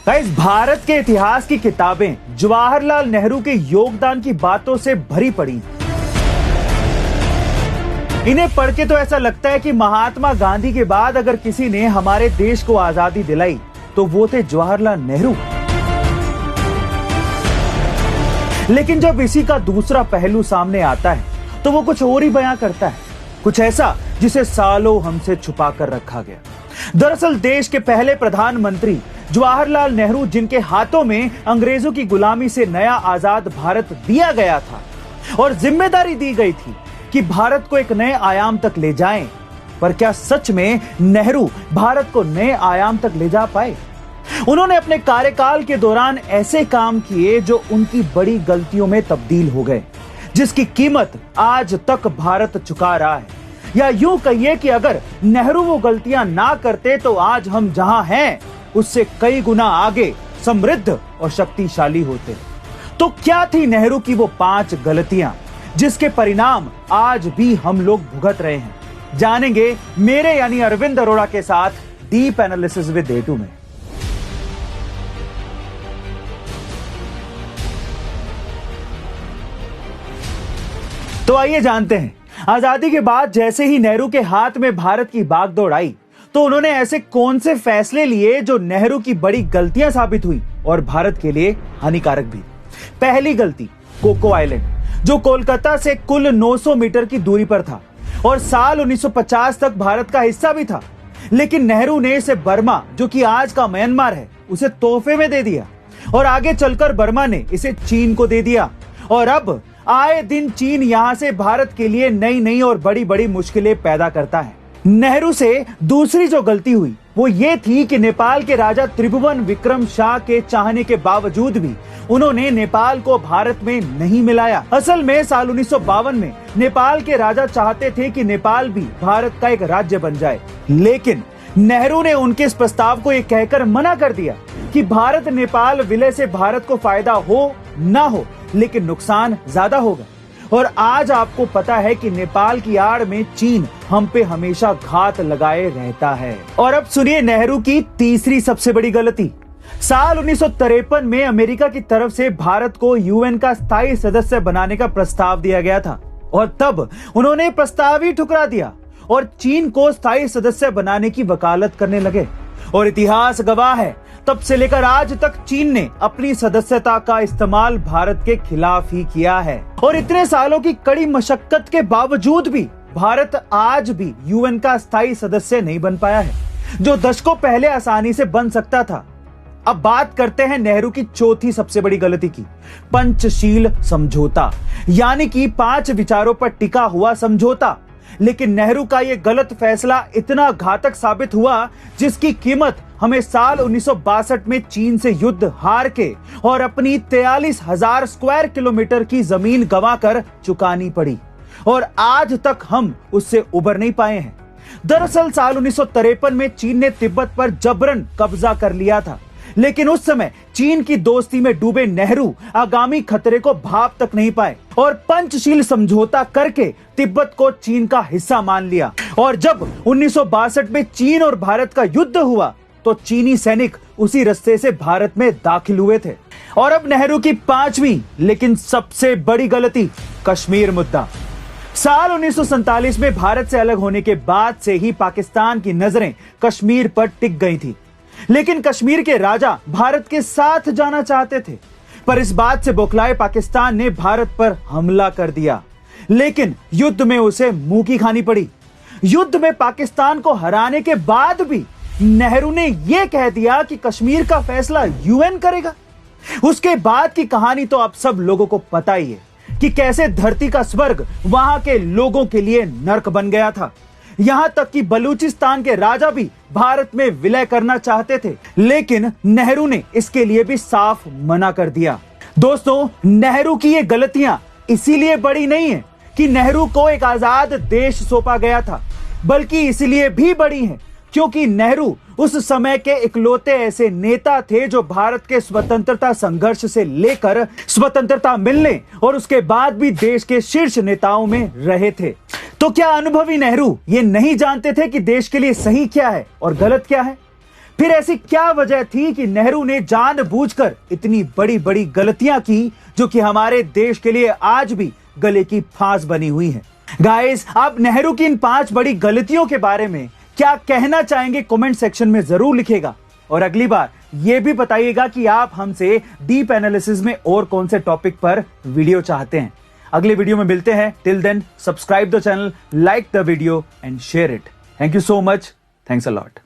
Guys, Bharat के इतिहास की किताबें जवाहरलाल नेहरू के योगदान की बातों से भरी पड़ी। इन्हें पढ़ के तो ऐसा लगता है कि महात्मा गांधी के बाद अगर किसी ने हमारे देश को आजादी दिलाई तो वो थे जवाहरलाल नेहरू। लेकिन जब इसी का दूसरा पहलू सामने आता है तो वो कुछ और ही बयां करता है, कुछ ऐसा जिसे सालों हमसे छुपा कर रखा गया। दरअसल देश के पहले प्रधानमंत्री जवाहरलाल नेहरू, जिनके हाथों में अंग्रेजों की गुलामी से नया आजाद भारत दिया गया था और जिम्मेदारी दी गई थी कि भारत को एक नए आयाम तक ले जाएं, पर क्या सच में नेहरू भारत को नए आयाम तक ले जा पाए? उन्होंने अपने कार्यकाल के दौरान ऐसे काम किए जो उनकी बड़ी गलतियों में तब्दील हो गए, जिसकी कीमत आज तक भारत चुका रहा है। या यूं कहिए कि अगर नेहरू वो गलतियां ना करते तो आज हम जहां हैं उससे कई गुना आगे, समृद्ध और शक्तिशाली होते। तो क्या थी नेहरू की वो 5 गलतियां जिसके परिणाम आज भी हम लोग भुगत रहे हैं? जानेंगे मेरे यानी अरविंद अरोड़ा के साथ डीप एनालिसिस विद एटू में। तो आइए जानते हैं, आजादी के बाद जैसे ही नेहरू के हाथ में भारत की बागडोर आई तो उन्होंने ऐसे कौन से फैसले लिए जो नेहरू की बड़ी गलतियां साबित हुई और भारत के लिए हानिकारक भी। पहली गलती, कोको आइलैंड, जो कोलकाता से कुल 900 मीटर की दूरी पर था और साल 1950 तक भारत का हिस्सा भी था। लेकिन नेहरू ने इसे बर्मा, जो कि आज का म्यांमार है, उसे तोहफे में दे दिया और आगे चलकर बर्मा ने इसे चीन को दे दिया। और अब आए दिन चीन यहां से भारत के लिए नई नई और बड़ी बड़ी मुश्किलें पैदा करता है। नेहरू से दूसरी जो गलती हुई वो ये थी कि नेपाल के राजा त्रिभुवन विक्रम शाह के चाहने के बावजूद भी उन्होंने नेपाल को भारत में नहीं मिलाया। असल में साल 1952 में नेपाल के राजा चाहते थे कि नेपाल भी भारत का एक राज्य बन जाए, लेकिन नेहरू ने उनके इस प्रस्ताव को ये कहकर मना कर दिया कि भारत नेपाल विलय से भारत को फायदा हो ना हो, लेकिन नुकसान ज्यादा होगा। और आज आपको पता है कि नेपाल की आड़ में चीन हम पे हमेशा घात लगाए रहता है। और अब सुनिए नेहरू की तीसरी सबसे बड़ी गलती। साल 1953 में अमेरिका की तरफ से भारत को यूएन का स्थायी सदस्य बनाने का प्रस्ताव दिया गया था और तब उन्होंने प्रस्ताव ही ठुकरा दिया और चीन को स्थायी सदस्य बनाने की वकालत करने लगे। और इतिहास गवाह है, तब से लेकर आज तक चीन ने अपनी सदस्यता का इस्तेमाल भारत के खिलाफ ही किया है। और इतने सालों की कड़ी मशक्कत के बावजूद भी भारत आज भी यूएन का स्थायी सदस्य नहीं बन पाया है, जो दशकों पहले आसानी से बन सकता था। अब बात करते हैं नेहरू की चौथी सबसे बड़ी गलती की, पंचशील समझौता, यानी कि 5 विचारों पर टिका हुआ समझौता। लेकिन नेहरू का यह गलत फैसला इतना घातक साबित हुआ जिसकी कीमत हमें साल 1962 में चीन से युद्ध हार के और अपनी 43,000 स्क्वायर किलोमीटर की जमीन गंवाकर चुकानी पड़ी और आज तक हम उससे उबर नहीं पाए हैं। दरअसल साल 1953 में चीन ने तिब्बत पर जबरन कब्जा कर लिया था, लेकिन उस समय चीन की दोस्ती में डूबे नेहरू आगामी खतरे को भाप तक नहीं पाए और पंचशील समझौता करके तिब्बत को चीन का हिस्सा मान लिया। और जब 1962 में चीन और भारत का युद्ध हुआ तो चीनी सैनिक उसी रास्ते से भारत में दाखिल हुए थे। और अब नेहरू की 5वीं लेकिन सबसे बड़ी गलती, कश्मीर मुद्दा। साल 1947 में भारत से अलग होने के बाद से ही पाकिस्तान की नजरें कश्मीर पर टिक गई थी, लेकिन कश्मीर के राजा भारत के साथ जाना चाहते थे। पर इस बात से बौखलाए पाकिस्तान ने भारत पर हमला कर दिया, लेकिन युद्ध में उसे मुंह की खानी पड़ी। युद्ध में पाकिस्तान को हराने के बाद भी नेहरू ने यह कह दिया कि कश्मीर का फैसला यूएन करेगा। उसके बाद की कहानी तो आप सब लोगों को पता ही है कि कैसे धरती का स्वर्ग वहां के लोगों के लिए नर्क बन गया था। यहां तक कि बलूचिस्तान के राजा भी भारत में विलय करना चाहते थे, लेकिन नेहरू ने इसके लिए भी साफ मना कर दिया। दोस्तों, नेहरू की ये गलतियां इसीलिए बड़ी नहीं है कि नेहरू को एक आजाद देश सौंपा गया था, बल्कि इसलिए भी बड़ी है क्योंकि नेहरू उस समय के इकलौते ऐसे नेता थे जो भारत के स्वतंत्रता संघर्ष से लेकर स्वतंत्रता मिलने और उसके बाद भी देश के शीर्ष नेताओं में रहे थे। तो क्या अनुभवी नेहरू ये नहीं जानते थे कि देश के लिए सही क्या है और गलत क्या है? फिर ऐसी क्या वजह थी कि नेहरू ने जानबूझकर इतनी बड़ी बड़ी गलतियां की जो कि हमारे देश के लिए आज भी गले की फांस बनी हुई है। गाइस, आप नेहरू की इन 5 बड़ी गलतियों के बारे में क्या कहना चाहेंगे कमेंट सेक्शन में जरूर लिखेगा। और अगली बार यह भी बताइएगा कि आप हमसे डीप एनालिसिस में और कौन से टॉपिक पर वीडियो चाहते हैं। अगले वीडियो में मिलते हैं। Till then subscribe the channel, like the video and share it. Thank you so much. Thanks a lot.